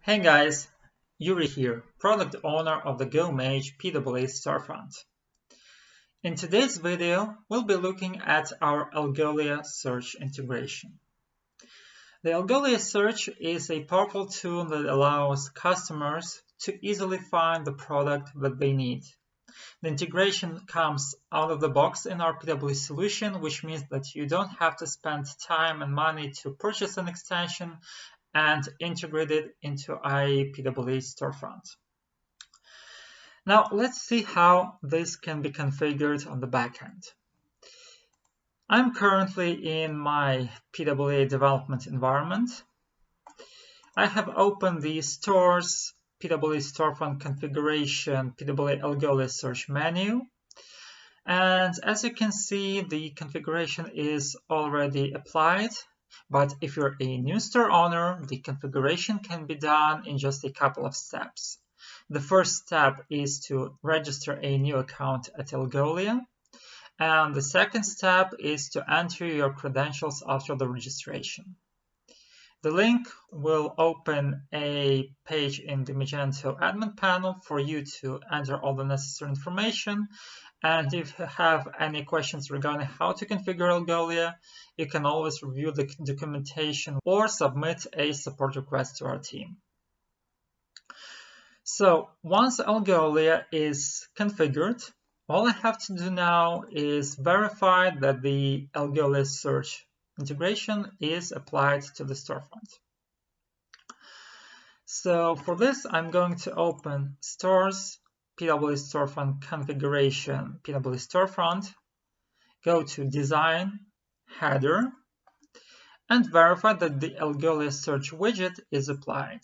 Hey guys, Yuriy here, product owner of the GoMage PWA Storefront. In today's video, we'll be looking at our Algolia search integration. The Algolia search is a powerful tool that allows customers to easily find the product that they need. The integration comes out of the box in our PWA solution, which means that you don't have to spend time and money to purchase an extension and integrate it into a PWA Storefront. Now let's see how this can be configured on the backend. I'm currently in my PWA development environment. I have opened the Stores PWA Storefront Configuration PWA Algolia search menu. And as you can see, the configuration is already applied. But if you're a new store owner, the configuration can be done in just a couple of steps. The first step is to register a new account at Algolia. And the second step is to enter your credentials after the registration. The link will open a page in the Magento admin panel for you to enter all the necessary information. And if you have any questions regarding how to configure Algolia, you can always review the documentation or submit a support request to our team. So once Algolia is configured, all I have to do now is verify that the Algolia search integration is applied to the storefront. So for this, I'm going to open Stores PWA Storefront Configuration PWA Storefront, go to Design, Header, and verify that the Algolia search widget is applied.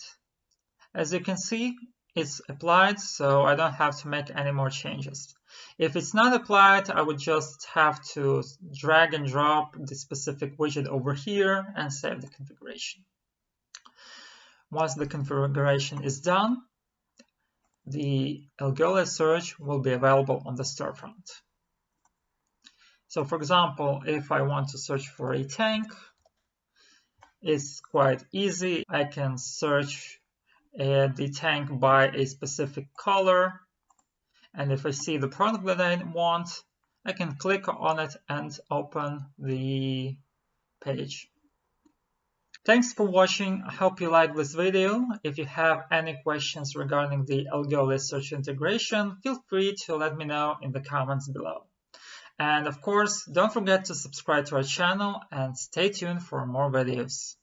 As you can see, it's applied, so I don't have to make any more changes. If it's not applied, I would just have to drag and drop the specific widget over here and save the configuration. Once the configuration is done, the Algolia search will be available on the storefront. So for example, if I want to search for a tank, it's quite easy. I can search the tank by a specific color. And if I see the product that I want, I can click on it and open the page. Thanks for watching. I hope you liked this video. If you have any questions regarding the Algolia search integration, feel free to let me know in the comments below. And of course, don't forget to subscribe to our channel and stay tuned for more videos.